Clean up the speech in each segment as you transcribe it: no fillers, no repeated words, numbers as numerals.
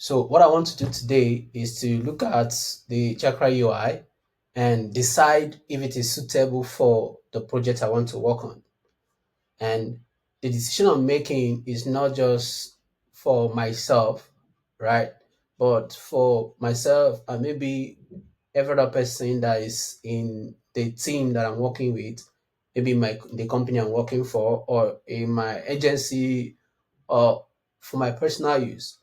So what I want to do today is to look at the Chakra UI and decide if it is suitable for the project I want to work on. And the decision I'm making is not just for myself, right? But for myself and maybe every other person that is in the team that I'm working with, maybe the company I'm working for, or in my agency, or for my personal use,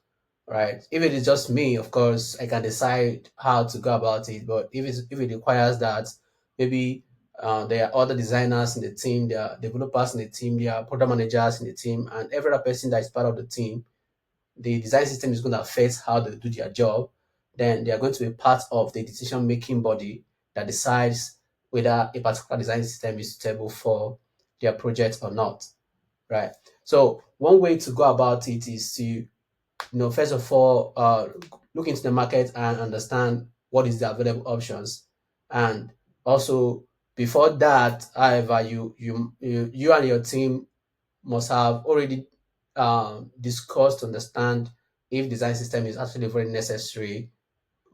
right? If it is just me, of course, I can decide how to go about it. But if it requires that, maybe there are other designers in the team, there are developers in the team, there are product managers in the team, and every other person that is part of the team, the design system is going to affect how they do their job. Then they are going to be part of the decision making body that decides whether a particular design system is suitable for their project or not, right? So one way to go about it is to, first of all, look into the market and understand what is the available options. And also, before that, however, you and your team must have already discussed to understand if design system is actually very necessary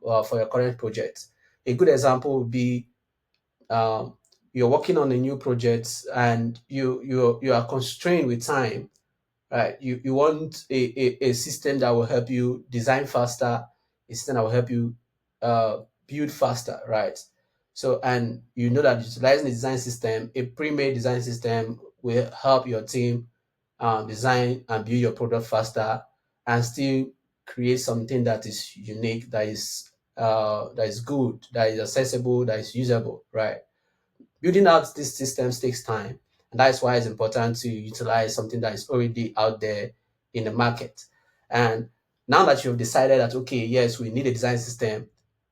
for your current project. A good example would be, um, you're working on a new project and you are constrained with time, right? You want a system that will help you design faster, a system that will help you build faster, right? So, and you know that utilizing the design system, a pre-made design system, will help your team design and build your product faster and still create something that is unique, that is good, that is accessible, that is usable, right? Building out these systems takes time, and that's why it's important to utilize something that is already out there in the market. And now that you've decided that, okay, yes, we need a design system,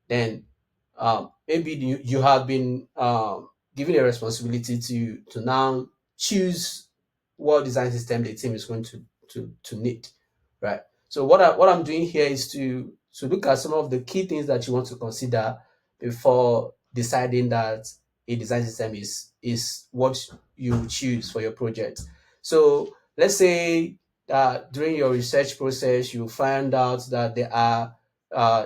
then maybe you have been given a responsibility to now choose what design system the team is going to need, right? So what I'm doing here is to look at some of the key things that you want to consider before deciding that a design system is what you choose for your project. So let's say during your research process, you find out that there are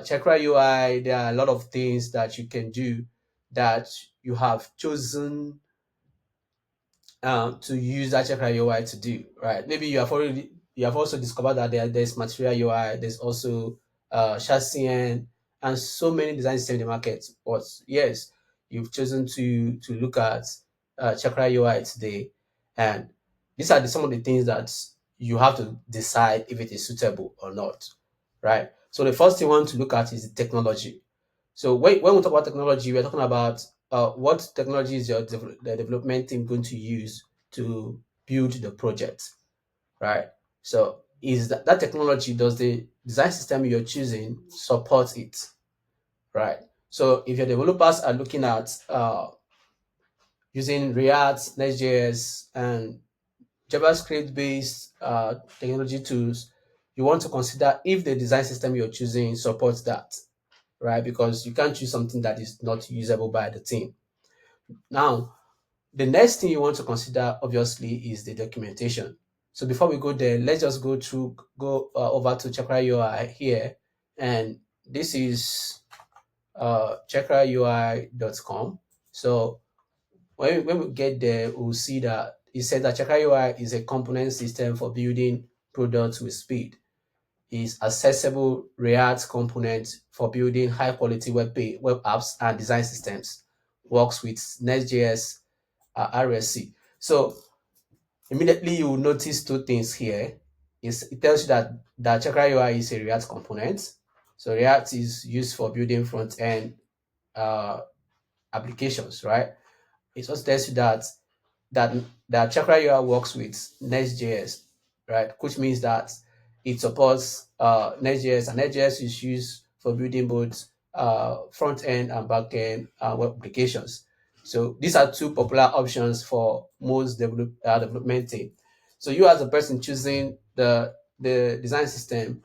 Chakra UI, there are a lot of things that you can do that you have chosen to use that Chakra UI to do, right? Maybe you have also discovered that there's Material UI, there's also chassis and so many design systems in the market. But yes, you've chosen to look at Chakra UI today, and these are some of the things that you have to decide if it is suitable or not, right? So the first thing you want to look at is the technology. So when we talk about technology, we're talking about what technology is the development team going to use to build the project, right? So is that technology, does the design system you're choosing support it, right? So if your developers are looking at using React, Next.js, and JavaScript based technology tools, you want to consider if the design system you're choosing supports that, right? Because you can't choose something that is not usable by the team. Now, the next thing you want to consider, obviously, is the documentation. So before we go there, let's just go over to Chakra UI here, and this is chakraui.com. So when we get there, we'll see that it says that Chakra UI is a component system for building products with speed. Is accessible React component for building high quality web apps and design systems. Works with Next.js, RSC. So immediately you will notice two things here. It tells you that Chakra UI is a React component. So React is used for building front end uh, applications, right? It also tells you that that Chakra UI works with Next.js, right? Which means that it supports Next.js, and Next.js is used for building both front end and back end web applications. So these are two popular options for most development team. So you as a person choosing the design system,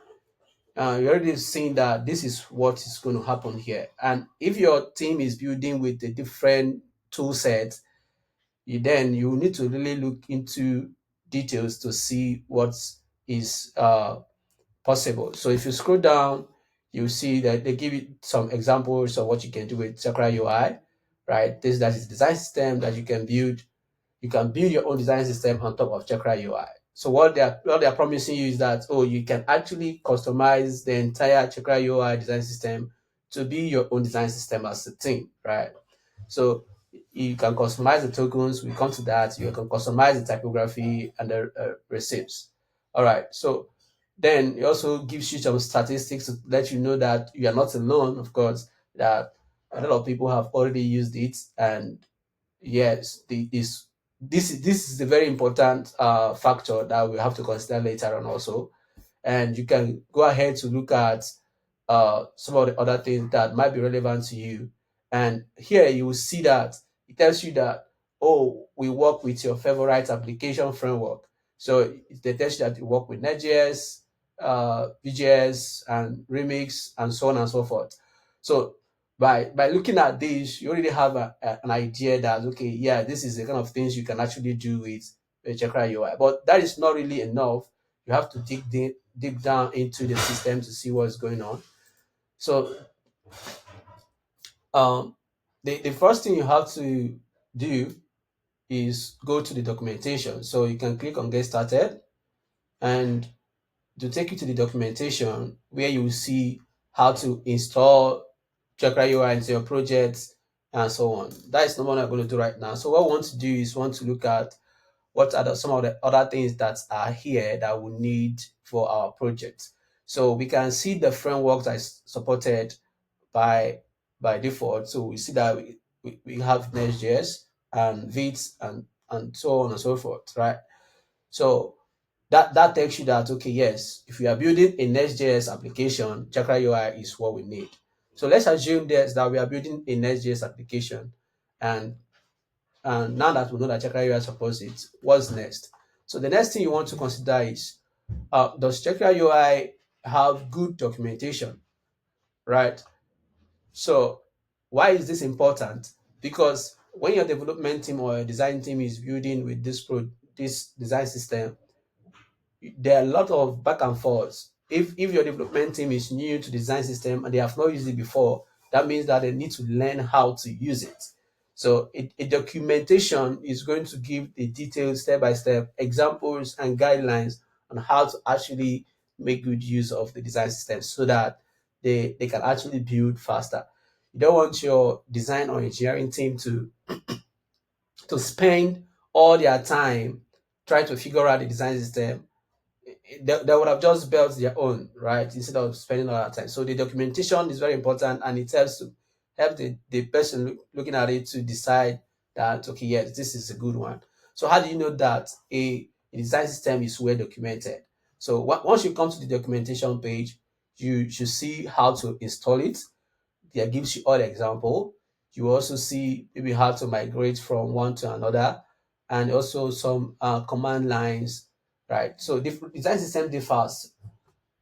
you're already seeing that this is what is going to happen here. And if your team is building with a different tool set, you need to really look into details to see what is possible. So if you scroll down, you see that they give you some examples of what you can do with Chakra UI, right? That is design system that you can build. You can build your own design system on top of Chakra UI. So what they are promising you is that, oh, you can actually customize the entire Chakra UI design system to be your own design system as a team, right? So you can customize the tokens. We come to that. You can customize the typography and the receipts. All right. So then it also gives you some statistics to let you know that you are not alone. Of course, that a lot of people have already used it, and yes, this is a very important factor that we have to consider later on also. And you can go ahead to look at some of the other things that might be relevant to you. And here you will see that it tells you that, oh, we work with your favorite application framework. So it tells you that you work with Next.js, VJS, and Remix, and so on and so forth. So by looking at this, you already have an idea that, okay, yeah, this is the kind of things you can actually do with Chakra UI. But that is not really enough. You have to dig down into the system to see what's going on. So um, the first thing you have to do is go to the documentation. So you can click on get started, and to take you to the documentation where you will see how to install Chakra UI into your projects and so on. That is not what I'm going to do right now. So what we want to do is want to look at what are some of the other things that are here that we need for our project. So we can see the frameworks that is supported by default. So we see that we have Next.js and Vite and so on and so forth, right? So that tells you that, okay, yes, if we are building a Next.js application, Chakra UI is what we need. So let's assume that we are building a Next.js application, and now that we know that Chakra UI supports it, what's next? So the next thing you want to consider is, does Chakra UI have good documentation, right? So why is this important? Because when your development team or your design team is building with this design system, there are a lot of back and forth. If your development team is new to design system and they have not used it before, that means that they need to learn how to use it. So a documentation is going to give the detailed step-by-step examples and guidelines on how to actually make good use of the design system so that they can actually build faster. You don't want your design or engineering team to spend all their time trying to figure out the design system. They would have just built their own, right? Instead of spending all that time. So the documentation is very important, and it helps to help the person looking at it to decide that, okay, yes, this is a good one. So how do you know that a design system is well documented? So once you come to the documentation page, you should see how to install it. There gives you all the example. You also see maybe how to migrate from one to another, and also some command lines, right? So design system differs.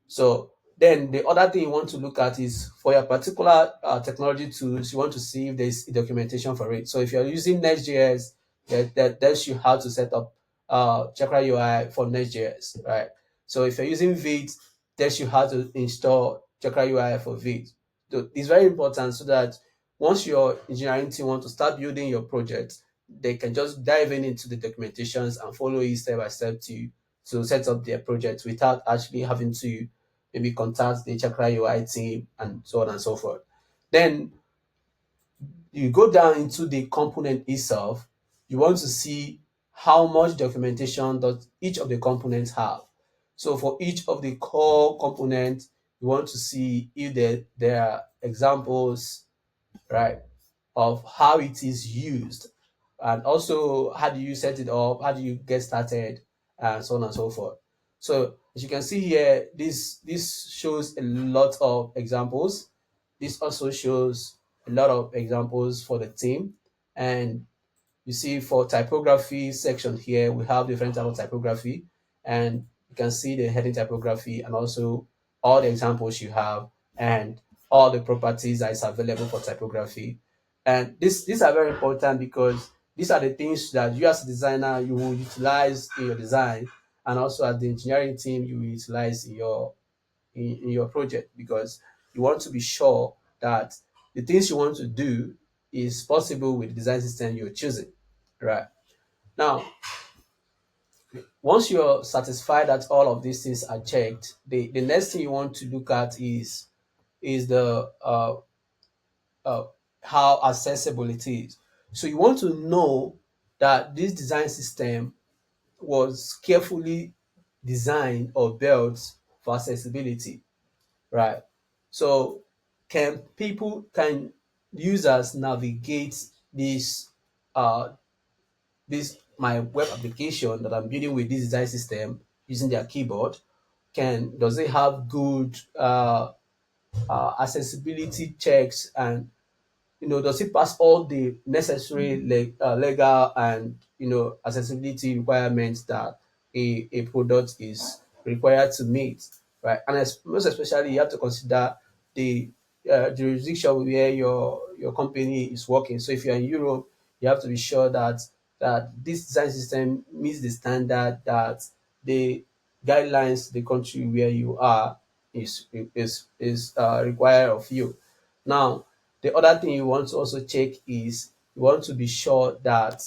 So then the other thing you want to look at is for your particular technology tools, you want to see if there's documentation for it. So if you're using Next.js, that tells you how to set up Chakra UI for Next.js, right? So if you're using Vite, tells you how to install Chakra UI for Vite. So it's very important so that once your engineering team want to start building your project, they can just dive into the documentations and follow it step by step to set up their project without actually having to maybe contact the Chakra UI team and so on and so forth. Then you go down into the component itself. You want to see how much documentation does each of the components have. So for each of the core components, you want to see if there are examples, right, of how it is used, and also how do you set it up, how do you get started, and so on and so forth. So as you can see here, this shows a lot of examples. This also shows a lot of examples for the team. And you see for typography section here, we have different type of typography, and you can see the heading typography and also all the examples you have and all the properties that is available for typography. And these are very important because these are the things that you as a designer, you will utilize in your design, and also as the engineering team, you will utilize in your in your project, because you want to be sure that the things you want to do is possible with the design system you're choosing, right? Now, once you're satisfied that all of these things are checked, the next thing you want to look at is the uh, how accessible it is. So you want to know that this design system was carefully designed or built for accessibility, right? So can users navigate this uh this my web application that I'm building with this design system using their keyboard? Does it have good accessibility checks, and does it pass all the necessary legal and accessibility requirements that a product is required to meet, right? And most especially, you have to consider the jurisdiction where your company is working. So if you're in Europe, you have to be sure that this design system meets the standard that the guidelines the country where you are is required of you. Now, the other thing you want to also check is you want to be sure that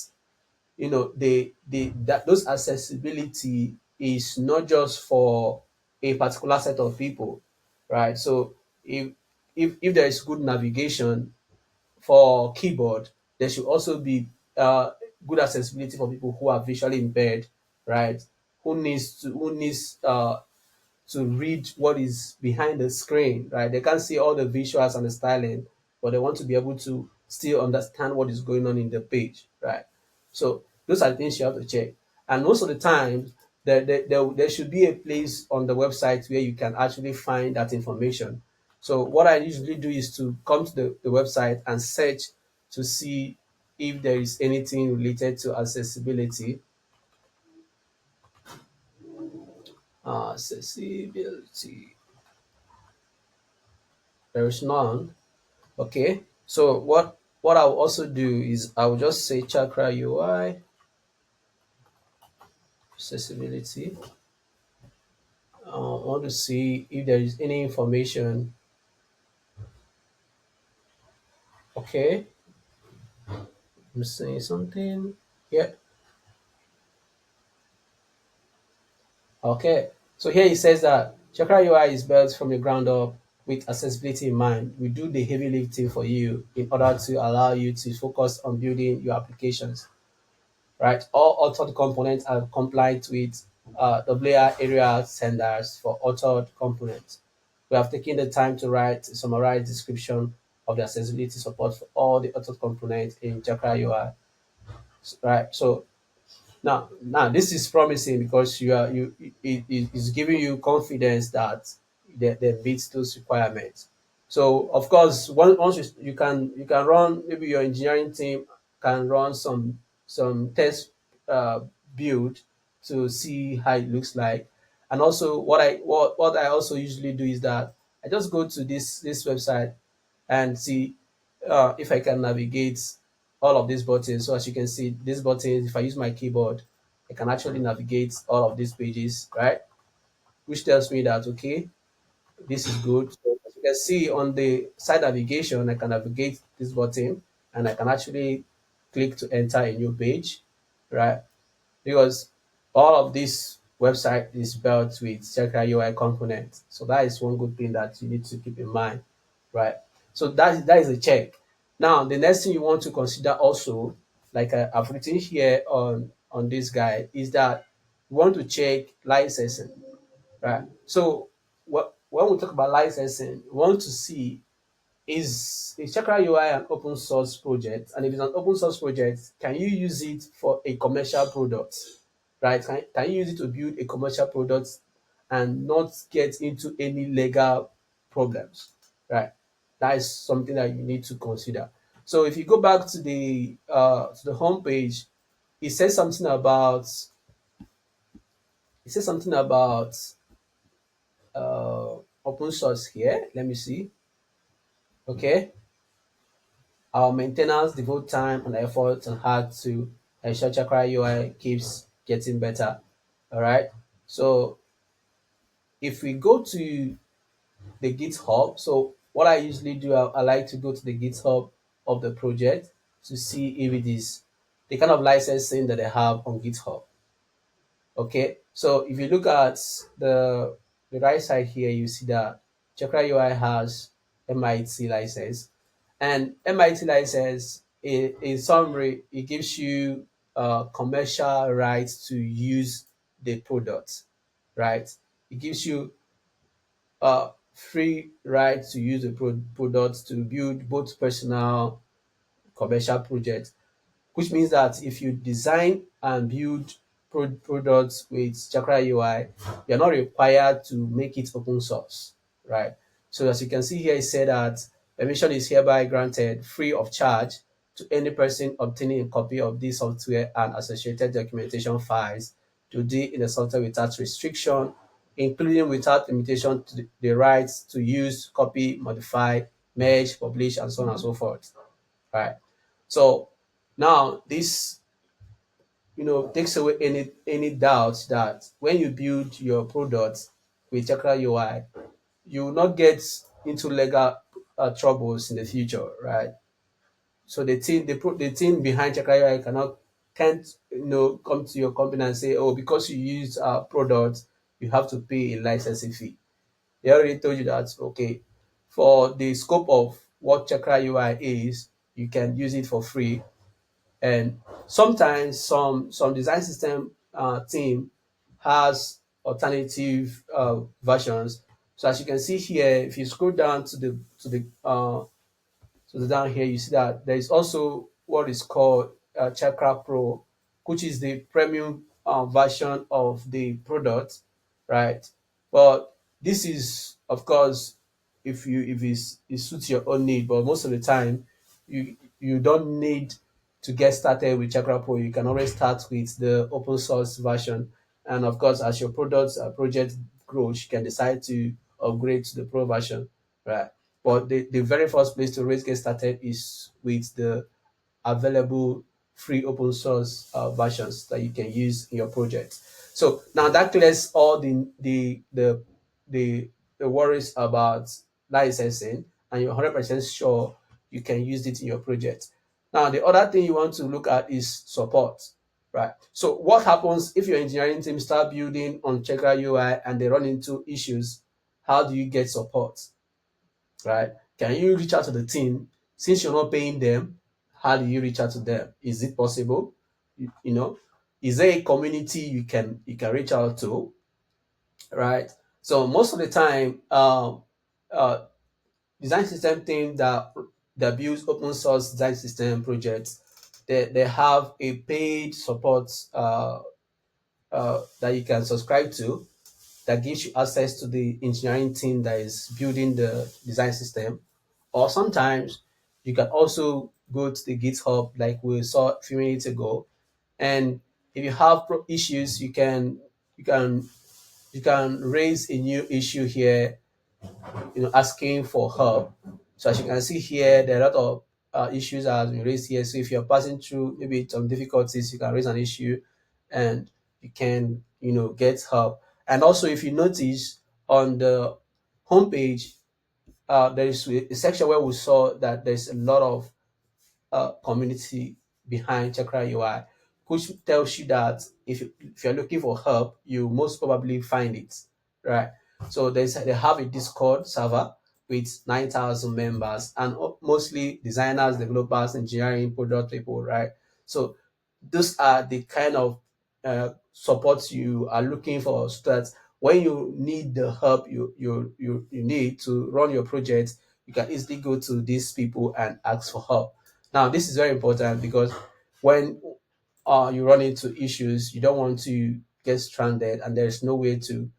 that those accessibility is not just for a particular set of people, right? So if there is good navigation for keyboard, there should also be good accessibility for people who are visually impaired, right? Who needs to read what is behind the screen, right? They can't see all the visuals and the styling, but they want to be able to still understand what is going on in the page, right? So those are the things you have to check. And most of the time, there should be a place on the website where you can actually find that information. So what I usually do is to come to the website and search to see if there is anything related to accessibility. Accessibility. There is none. Okay, so what I'll also do is I'll just say Chakra UI accessibility. I want to see if there is any information. Okay, I'm saying something. Yeah. Okay. So here it says that Chakra UI is built from the ground up with accessibility in mind. We do the heavy lifting for you in order to allow you to focus on building your applications, right? All authored components are compliant with WA area standards for authored components. We have taken the time to write a summarized description of the accessibility support for all the authored components in Chakra UI, right? So now this is promising because it is giving you confidence that they meet those requirements. So of course, once you can run, maybe your engineering team can run some test uh, build to see how it looks like. And also, what I also usually do is that I just go to this website and see if I can navigate all of these buttons. So as you can see, these buttons, if I use my keyboard, I can actually navigate all of these pages, right? Which tells me that, okay, this is good. So as you can see on the side navigation, I can navigate this button and I can actually click to enter a new page, right? Because all of this website is built with Chakra UI components. So that is one good thing that you need to keep in mind, right? So that is a check. Now, the next thing you want to consider also, like I've written here on this guide, is that you want to check licensing, right? So when we talk about licensing, we want to see is Chakra UI an open source project? And if it's an open source project, can you use it for a commercial product? Right? Can you use it to build a commercial product and not get into any legal problems? Right? That is something that you need to consider. So if you go back to the homepage, it says something about open source here. Let me see. Okay. Our maintainers devote time and effort and hard to ensure Chakra UI keeps getting better. All right. So if we go to the GitHub. So what I usually do, I like to go to the GitHub of the project to see if it is the kind of licensing that they have on GitHub. Okay, so if you look at the right side here, you see that Chakra UI has MIT license, and MIT license in summary, it gives you commercial rights to use the product, right? It gives you free right to use the product to build both personal commercial projects, which means that if you design and build products with Chakra UI, you're not required to make it open source, right? So as you can see here, it said that permission is hereby granted free of charge to any person obtaining a copy of this software and associated documentation files to deal in the software without restriction, including without limitation to the rights to use, copy, modify, merge, publish, and so on and so forth, right? So now this takes away any doubt that when you build your product with Chakra UI, you will not get into legal troubles in the future, right? So the team behind Chakra UI can't come to your company and say, oh, because you use our product, you have to pay a licensing fee. They already told you that, okay, for the scope of what Chakra UI is, you can use it for free. And sometimes some design system team has alternative versions. So as you can see here, if you scroll down to the down here, you see that there is also what is called Chakra Pro, which is the premium version of the product, right? But this is, of course, if it suits your own need. But most of the time, you don't need to get started with Chakra Pro. You can always start with the open source version, and of course, as your project grows, you can decide to upgrade to the Pro version, right? But the very first place to always get started is with the available free open source versions that you can use in your project. So now that clears all the, the worries about licensing, and you're 100% sure you can use it in your project. Now the other thing you want to look at is support, right? So what happens if your engineering team start building on Chakra UI and they run into issues? How do you get support? Right? Can you reach out to the team since you're not paying them? How do you reach out to them? Is it possible? You know, is there a community you can reach out to? Right? So most of the time, uh, design system team that builds open source design system projects, they have a paid support that you can subscribe to, that gives you access to the engineering team that is building the design system. Or sometimes you can also go to the GitHub, like we saw a few minutes ago, and if you have issues, you can you can raise a new issue here, asking for help. So as you can see here, there are a lot of issues that have been raised here. So if you're passing through maybe some difficulties, you can raise an issue, and you can get help. And also, if you notice on the homepage, there is a section where we saw that there's a lot of community behind Chakra UI, which tells you that if you're looking for help, you most probably find it, right? So they have a Discord server with 9,000 members, and mostly designers, developers, engineering, product people, right? So those are the kind of support you are looking for, so that when you need the help you need to run your project, you can easily go to these people and ask for help. Now, this is very important because when you run into issues, you don't want to get stranded and there's no way to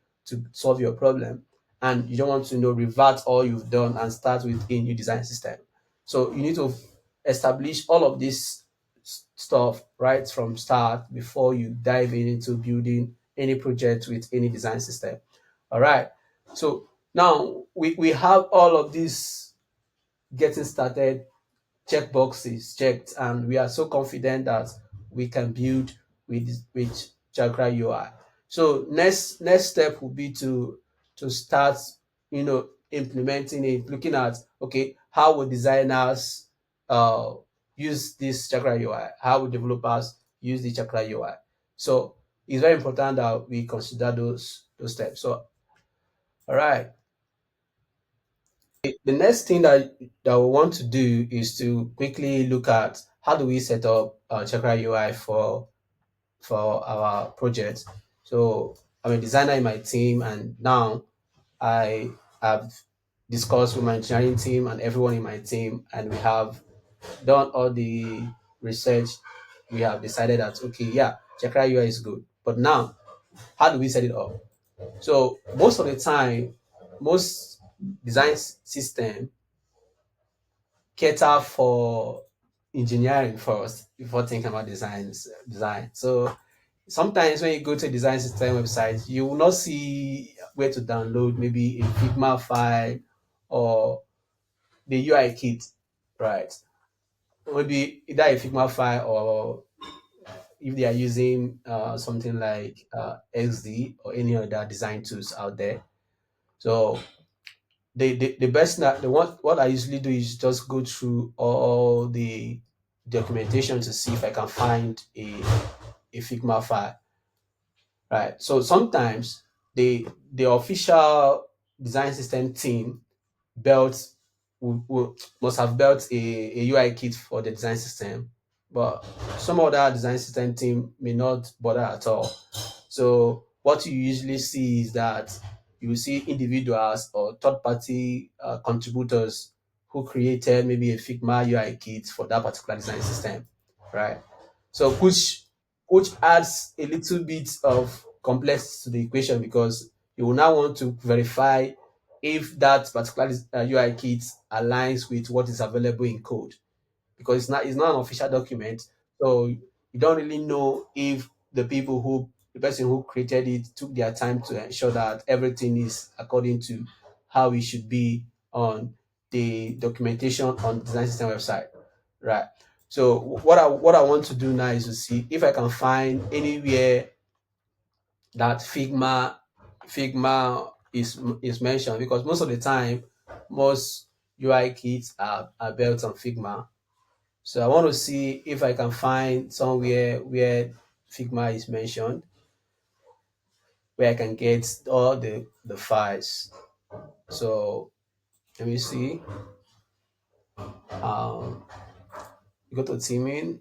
solve your problem. And you don't want to revert all you've done and start with a new design system. So you need to establish all of this stuff right from start before you dive into building any project with any design system. All right. So now we have all of this getting started checkboxes checked, and we are so confident that we can build with Chakra UI. So next step will be to start, implementing it, looking at, okay, how would designers uh, use this Chakra UI? How would developers use the Chakra UI? So it's very important that we consider those steps. So all right, the next thing that we want to do is to quickly look at how do we set up Chakra UI for our project. So I'm a designer in my team, and now I have discussed with my engineering team and everyone in my team, and we have done all the research. We have decided that, okay, yeah, Chakra UI is good, but now how do we set it up? So most of the time, most design system cater for engineering first before thinking about design. So sometimes when you go to a design system website, you will not see where to download maybe a Figma file or the UI kit, right? Maybe either a Figma file, or if they are using something like XD or any other design tools out there. So the best the what I usually do is just go through all the documentation to see if I can find a Figma file, right? So sometimes the official design system team built must have built a UI kit for the design system, but some other design system team may not bother at all. So what you usually see is that you will see individuals or third-party contributors who created maybe a Figma UI kit for that particular design system, right? So which adds a little bit of complex to the equation, because you will now want to verify if that particular UI kit aligns with what is available in code, because it's not an official document. So you don't really know if the person who created it took their time to ensure that everything is according to how it should be on the documentation on the design system website, right? So what I want to do now is to see if I can find anywhere that Figma is mentioned, because most of the time most UI kits are built on Figma. So I want to see if I can find somewhere where Figma is mentioned, where I can get all the files. So let me see. Um, you go to theming.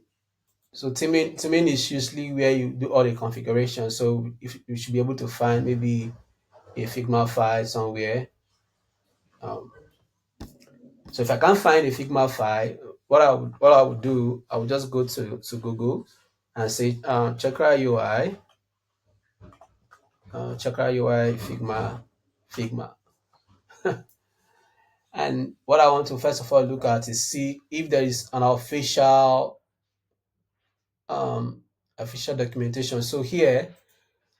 So theming is usually where you do all the configuration. So if you should be able to find maybe a Figma file somewhere. Um, so if I can't find a Figma file, what I would do, I would just go to Google and say Chakra UI, Chakra UI Figma. And what I want to first of all look at is see if there is an um, official documentation. So here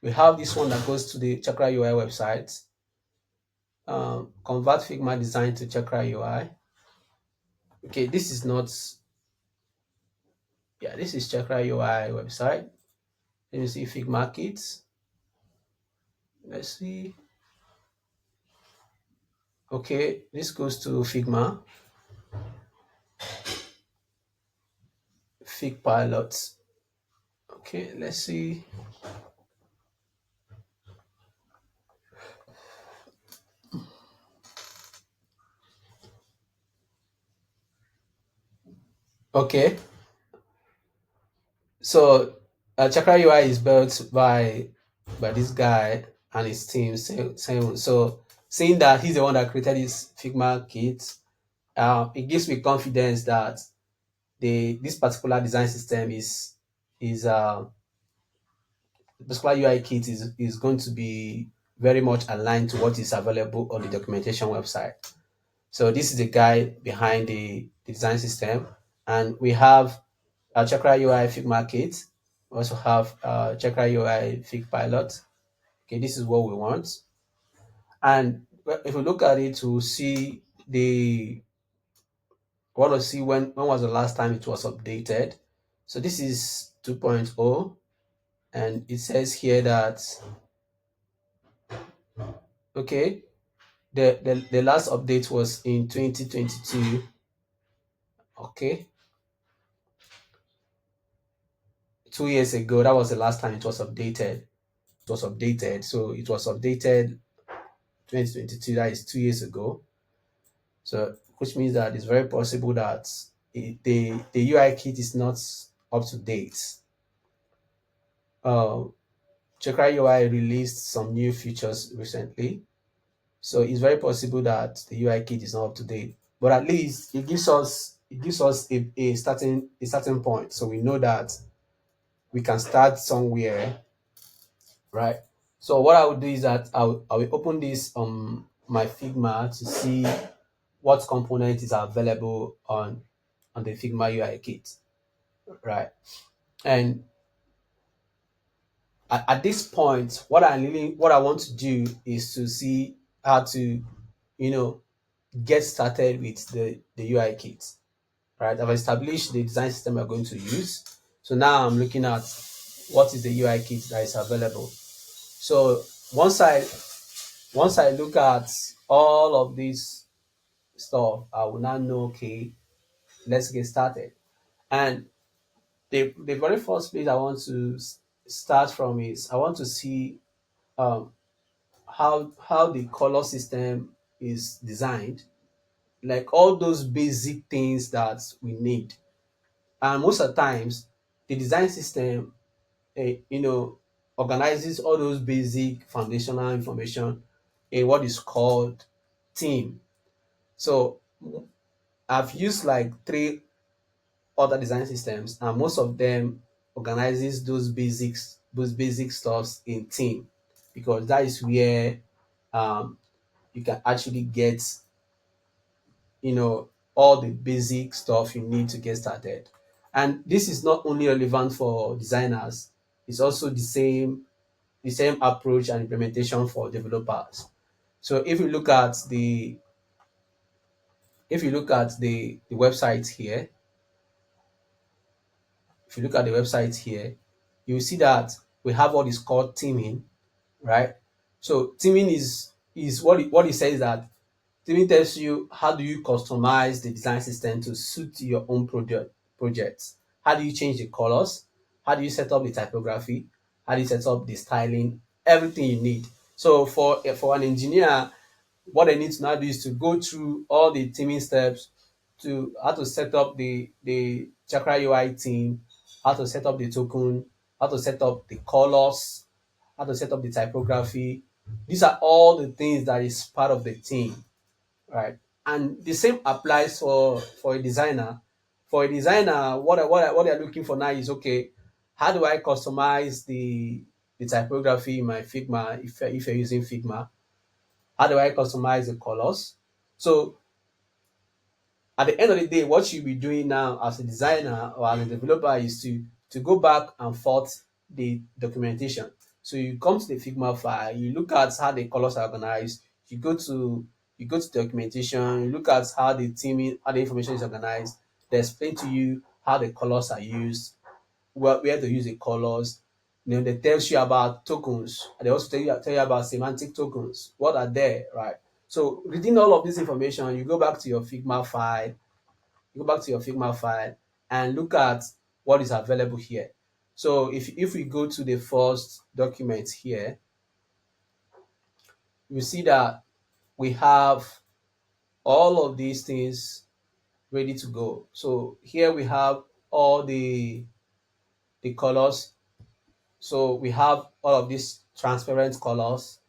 we have this one that goes to the Chakra UI website. Convert Figma design to Chakra UI. Okay, this is not. Yeah, this is Chakra UI website. Let me see Figma kits. Let's see. Okay, this goes to Figma, Fig pilots. Okay, let's see. Okay, so Chakra UI is built by this guy and his team. So seeing that he's the one that created this Figma kit, it gives me confidence that this particular design system is particular UI kit is going to be very much aligned to what is available on the documentation website. So this is the guy behind the design system, and we have Chakra UI Figma kit. We also have Chakra UI Fig pilot. Okay, this is what we want. And if we look at it, we'll see want to see when was the last time it was updated. So this is 2.0, and it says here that okay, The last update was in 2022. Okay, 2 years ago. That was the last time it was updated. It was updated. So it was updated 2022. That is 2 years ago. So which means that it's very possible that the UI kit is not up to date. Uh, Chakra UI released some new features recently, so it's very possible that the UI kit is not up to date. But at least it gives us a certain point, so we know that we can start somewhere, right? So what I would do is that I will open this my Figma to see what component is available on the Figma UI kit, right? And at this point, what I want to do is to see how to, you know, get started with the UI kit, right? I've established the design system we're going to use. So now I'm looking at what is the UI kit that is available. So once I once I look at all of this stuff, I will now know, okay, let's get started. And the very first place I want to start from is I want to see um, how the color system is designed, like all those basic things that we need. And most of the times, the design system, you know, organizes all those basic foundational information in what is called theme. So I've used like three other design systems, and most of them organizes those basic stuffs in theme, because that is where um, you can actually get, you know, all the basic stuff you need to get started. And this is not only relevant for designers, it's also the same approach and implementation for developers. So if you look at the website here, if you look at the website here, you will see that we have what is called theming, right? So theming is what it says, that theming tells you how do you customize the design system to suit your own projects. How do you change the colors? How do you set up the typography? How do you set up the styling? Everything you need. So for an engineer, what they need to now do is to go through all the theming steps, to how to set up the Chakra UI theme, how to set up the token, how to set up the colors, how to set up the typography. These are all the things that is part of the theme, right? And the same applies for a designer. For a designer, what they're looking for now is, okay, how do I customize the typography in my Figma, if you're using Figma? How do I customize the colors? So at the end of the day, what you'll be doing now as a designer or as a developer is to go back and forth the documentation. So you come to the Figma file, you look at how the colors are organized, you go to documentation, you look at how the theming, how the information is organized, they explain to you how the colors are used, where to use the colors. They tells you about tokens. And they also tell you about semantic tokens. What are there, right? So reading all of this information, you go back to your Figma file, and look at what is available here. So if we go to the first document here, you see that we have all of these things ready to go. So here we have all the colors. So we have all of these transparent colors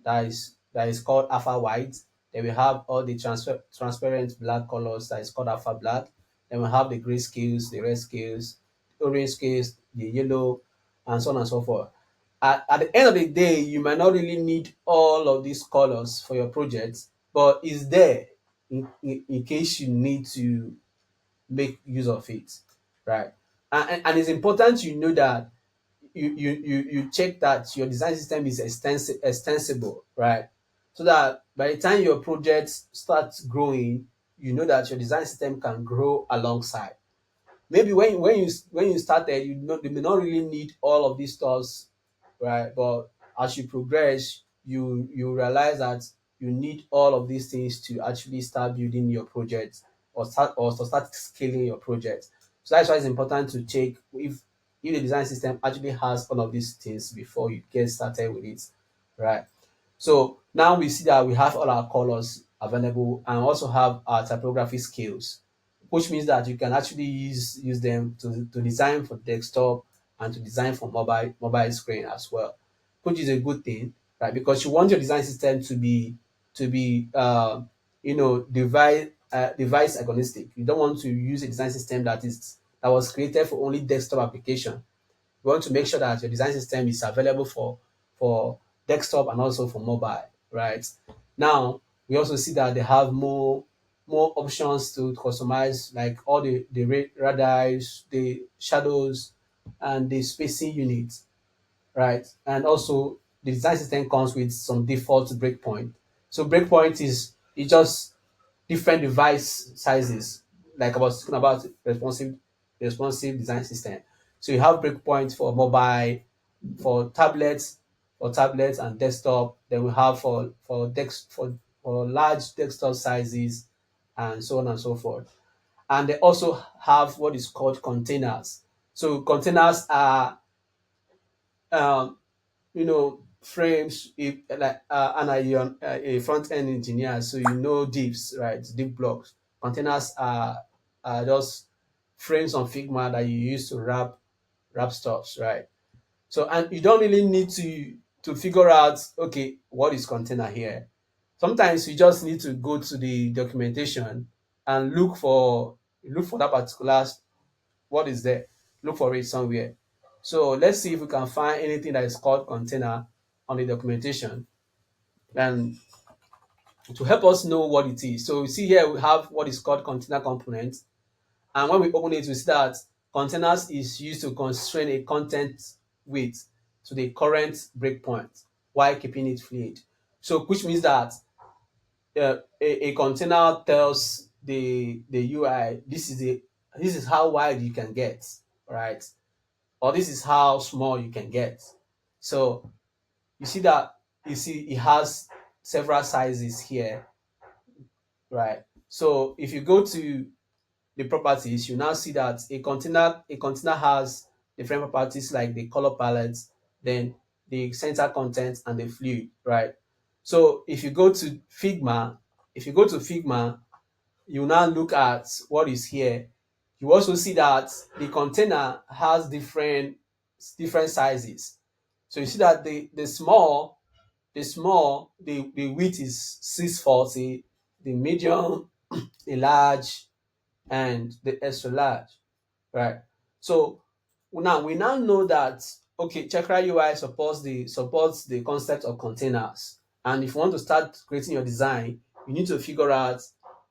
that is called alpha white. Then we have all the transparent black colors that is called alpha black. Then we have the gray scales, the red scales, the orange scales, the yellow, and so on and so forth. At the end of the day, you might not really need all of these colors for your project, but it's there in case you need to make use of it, right? And it's important you know that you check that your design system is extensible, right? So that by the time your project starts growing, you know that your design system can grow alongside. Maybe when you started, you may not really need all of these stuff, right? But as you progress, you realize that you need all of these things to actually start building your project, or to start scaling your project. So that's why it's important to check if the design system actually has all of these things before you get started with it, right? So now we see that we have all our colors available and also have our typography skills, which means that you can actually use them to design for desktop and to design for mobile screen as well, which is a good thing, right? Because you want your design system to be device agnostic. You don't want to use a design system that was created for only desktop application. You want to make sure that your design system is available for desktop and also for mobile, right? Now we also see that they have more options to customize, like all the radars, the shadows, and the spacing units, right? And also the design system comes with some default breakpoint. So breakpoint is just different device sizes, like I was talking about responsive design system. So you have breakpoints for mobile, for tablets and desktop. Then we have for large desktop sizes, and so on and so forth. And they also have what is called containers. So containers are frames. If like and are you a front end engineer, so you know divs, right? Div blocks. Containers are just frames on Figma that you use to wrap stuffs, right? So, and you don't really need to figure out, okay, what is container here. Sometimes you just need to go to the documentation and look for that particular, what is there, look for it somewhere. So let's see if we can find anything that is called container on the documentation, and to help us know what it is. So you see here we have what is called container component, and when we open it, we see that containers is used to constrain a content width to the current breakpoint while keeping it fluid. So which means that a container tells the UI, this is how wide you can get, right? Or this is how small you can get. So you see it has several sizes here, right? So if you go to the properties, you now see that a container has different properties like the color palette, then the center content and the fluid, right? So if you go to Figma, you now look at what is here. You also see that the container has different sizes. So you see that the width is 640, the medium, the large, and the extra large, right? So now we know that, okay, Chakra UI supports the concept of containers, and if you want to start creating your design, you need to figure out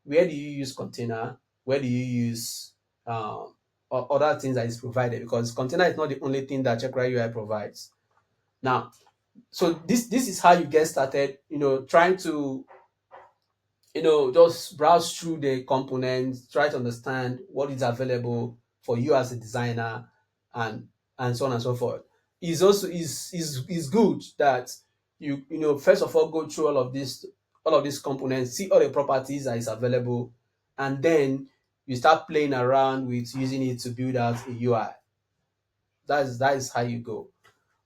where do you use container, where do you use other things that is provided, because container is not the only thing that Chakra UI provides. Now, so this is how you get started. Trying to just browse through the components, try to understand what is available for you as a designer, and so on and so forth. Is also is good that first of all go through all of these components, see all the properties that is available, and then you start playing around with using it to build out a UI. That is how you go.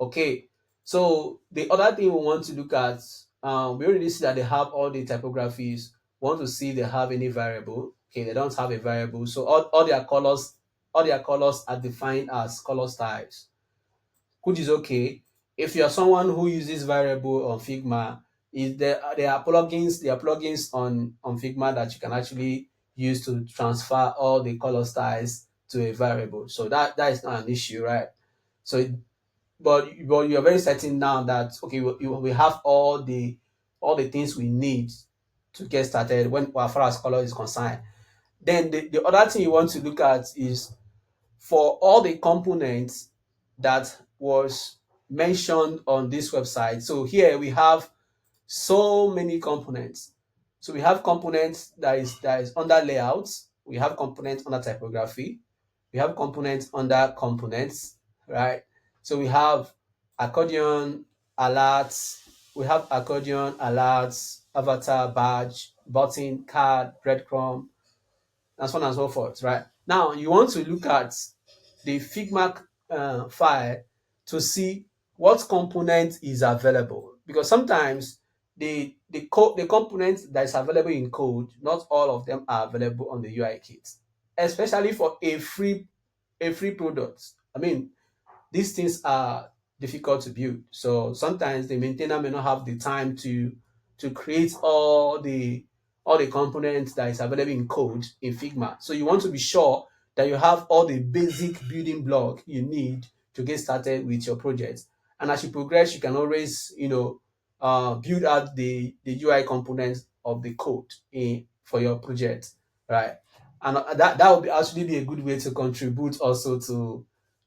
Okay, so the other thing we want to look at, we already see that they have all the typographies. We want to see if they have any variable. Okay, they don't have a variable, so all their colors are defined as color styles, which is okay. If you are someone who uses variable on Figma, there are plugins on Figma that you can actually use to transfer all the color styles to a variable. So that is not an issue, right? So but you're very certain now that, okay, we have all the things we need to get started when, as far as color is concerned. Then the other thing you want to look at is, for all the components that was mentioned on this website. So here we have so many components. So we have components that is under layouts, we have components under typography, we have components under components, right? So accordion alerts, we have accordion alerts, avatar, badge, button, card, breadcrumb, and so on and so forth, right? Now, you want to look at the Figma file to see what component is available, because sometimes the component that is available in code, not all of them are available on the UI kit, especially for a free product. I mean, these things are difficult to build. So sometimes the maintainer may not have the time to create all the components that is available in code in Figma. So you want to be sure that you have all the basic building block you need to get started with your project. And as you progress, you can always, build out the UI components of the code for your project, right? And that would actually be a good way to contribute also to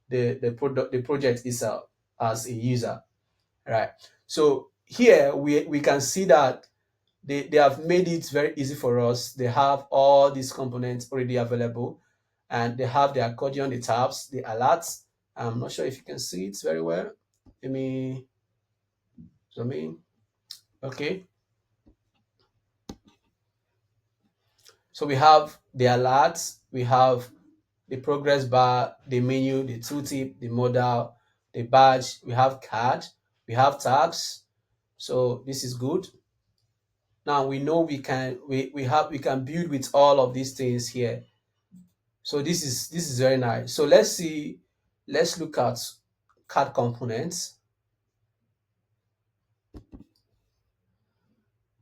the project itself as a user, right? So here we can see that they have made it very easy for us. They have all these components already available, and they have the accordion, the tabs, the alerts. I'm not sure if you can see it very well. Let me zoom in. Okay. So we have the alerts, we have the progress bar, the menu, the tooltip, the modal, the badge, we have card, we have tags. So this is good. Now we know we can build with all of these things here. So this is very nice. So let's look at card components.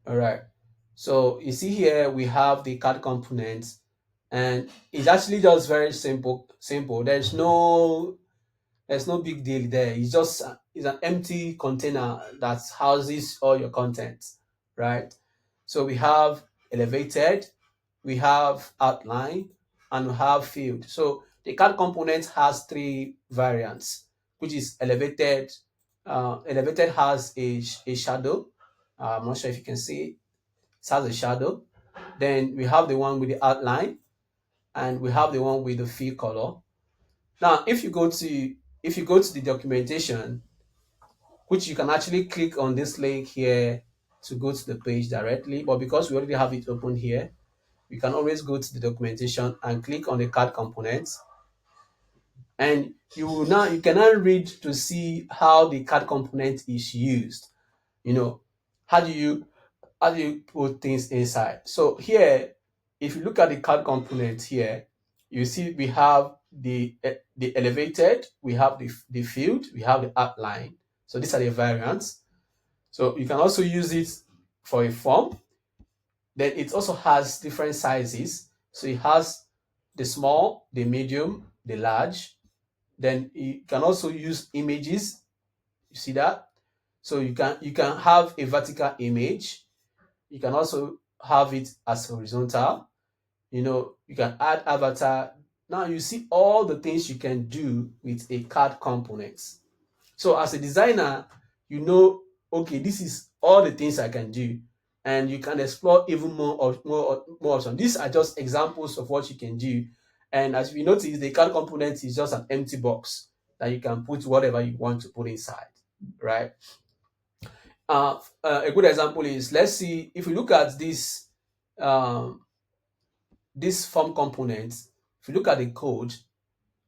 All right. So you see here we have the card components, and it's actually just very simple. There's no big deal there. It's an empty container that houses all your content, right? So we have elevated, we have outline, and we have field. So the card component has three variants, which is elevated. Elevated has a shadow. I'm not sure if you can see it. It has a shadow. Then we have the one with the outline, and we have the one with the fill color. Now, if you go to the documentation, which you can actually click on this link here to go to the page directly, but because we already have it open here, you can always go to the documentation and click on the card components, and you can now read to see how the card component is used. You know, how do you put things inside? So here, if you look at the card component here, you see we have the elevated, we have the field, we have the outline. So these are the variants. So you can also use it for a form. Then it also has different sizes. So it has the small, the medium, the large. Then you can also use images. You see that? So you can have a vertical image. You can also have it as horizontal. You can add avatar. Now you see all the things you can do with a card component. So as a designer, okay, this is all the things I can do, and you can explore even more options. These are just examples of what you can do. And as we notice, the card component is just an empty box that you can put whatever you want to put inside, right? A good example is, let's see, if we look at um, this form component. If you look at the code,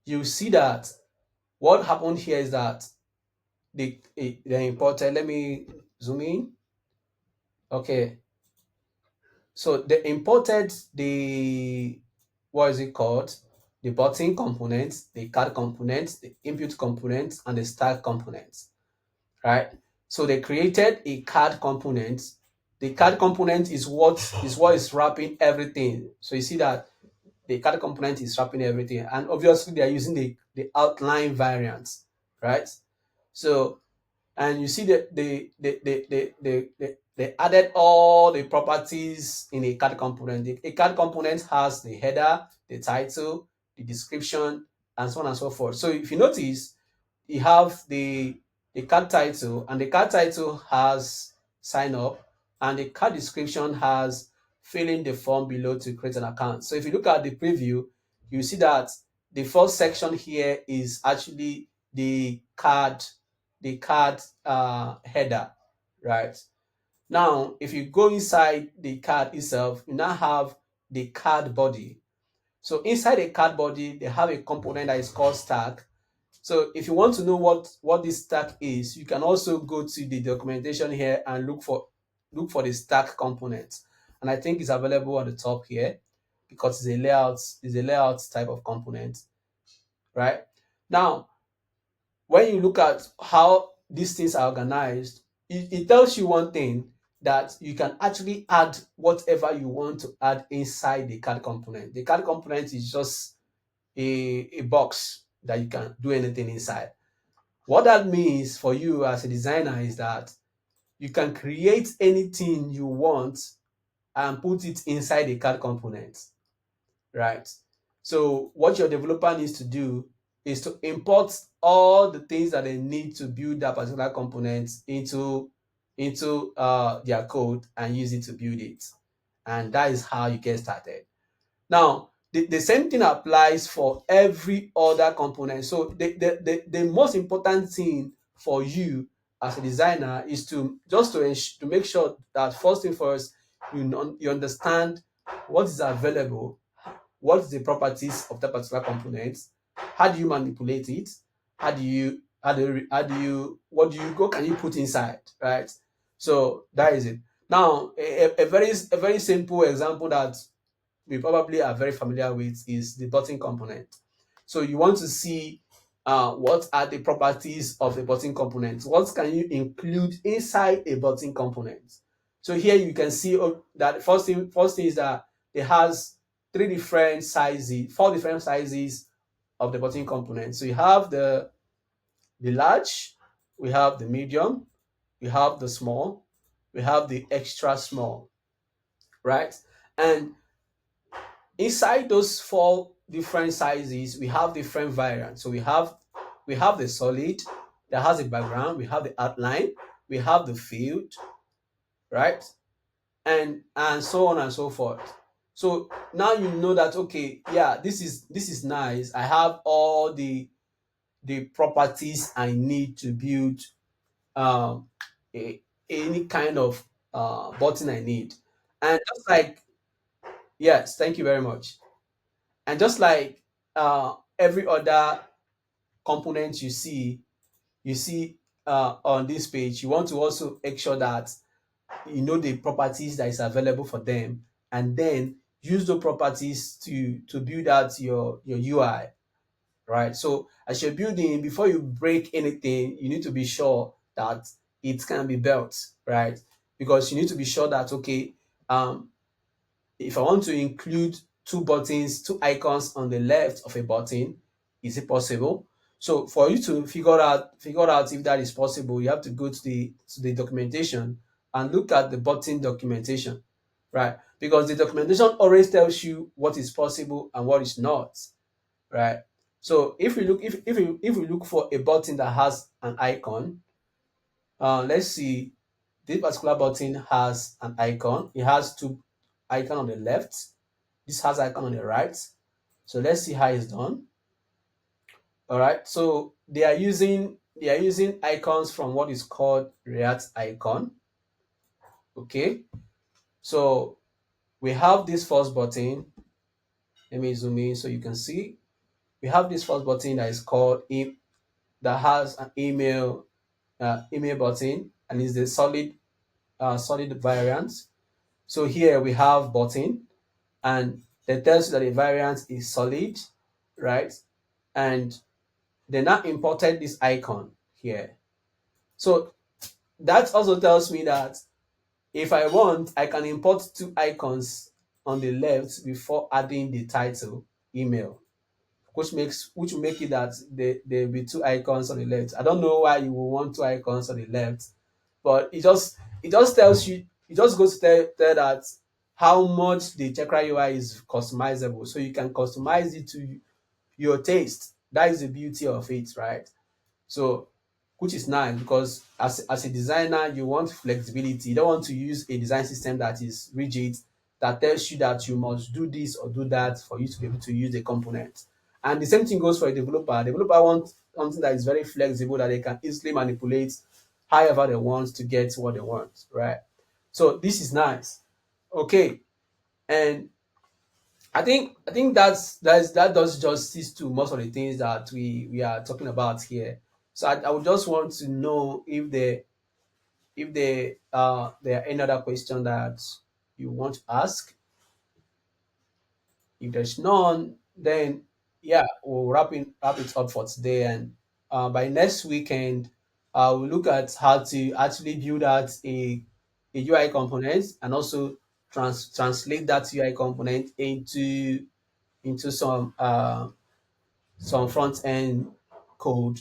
you see that what happened here is that they imported. Let me zoom in. Okay, so they imported the, what is it called, the button components, the card components, the input components, and the stack components, right? So they created a card component. The card component is what is wrapping everything. So you see that the card component is wrapping everything, and obviously they are using the outline variants, right? So, and you see that they added all the properties in a card component. A card component has the header, the title, the description, and so on and so forth. So if you notice, you have the card title, and the card title has sign up, and the card description has fill in the form below to create an account. So if you look at the preview, you see that the first section here is actually the card header, right? Now, if you go inside the card itself, you now have the card body. So inside the card body, they have a component that is called stack. So if you want to know what this stack is, you can also go to the documentation here and look for the stack component. And I think it's available on the top here because it's a layout type of component, right? Now, when you look at how these things are organized, it tells you one thing, that you can actually add whatever you want to add inside the card component. The card component is just a box that you can do anything inside. What that means for you as a designer is that you can create anything you want and put it inside the card component, right? So what your developer needs to do is to import all the things that they need to build that particular component into their code and use it to build it. And that is how you get started. Now, the same thing applies for every other component. So the most important thing for you as a designer is to make sure that first thing first, you understand what is available, what is the properties of that particular component, how do you manipulate it, what do you go can you put inside, right? So that is it. Now, a very simple example that we probably are very familiar with is the button component. So you want to see what are the properties of a button component. What can you include inside a button component? So here you can see that first thing is that it has four different sizes of the button component. So you have the large, we have the medium, we have the small, we have the extra small, right? And inside those four different sizes, we have different variants. So we have the solid that has a background, we have the outline, we have the field, right? And so on and so forth. So now you know that, okay, yeah, this is nice. I have all the properties I need to build um a, any kind of button I need. And just like, yes, thank you very much. And just like every other component you see on this page, you want to also make sure that you know the properties that is available for them, and then use those properties to build out your UI, right? So as you're building, before you break anything, you need to be sure that it can be built, right? Because you need to be sure that, okay, um if I want to include two icons on the left of a button, is it possible? So for you to figure out if that is possible, you have to go to the documentation and look at the button documentation, right? Because the documentation always tells you what is possible and what is not, right? So if we look for a button that has an icon, let's see, this particular button has an icon. It has two icon on the left. This has icon on the right. So let's see how it's done. All right. So they are using icons from what is called React icon. Okay. So we have this first button. Let me zoom in so you can see. We have this first button that is called that has an email button, and is the solid variant. So here we have button, and they tells you that the variant is solid, right? And they now imported this icon here. So that also tells me that if I want, I can import two icons on the left before adding the title email, which will make it that there will be two icons on the left. I don't know why you will want two icons on the left, but it just tells you, it just goes to tell that how much the Chakra UI is customizable. So you can customize it to your taste. That is the beauty of it, right? So, which is nice, because as a designer, you want flexibility. You don't want to use a design system that is rigid, that tells you that you must do this or do that for you to be able to use the component. And the same thing goes for a developer. A developer wants something that is very flexible, that they can easily manipulate however they want to get what they want, right? So this is nice. Okay, and I think that does justice to most of the things that we are talking about here. So I would just want to know if there are any other question that you want to ask. If there's none, then yeah, we'll wrap it up for today. And by next weekend, we'll look at how to actually build out a UI component and also translate that UI component into some front end code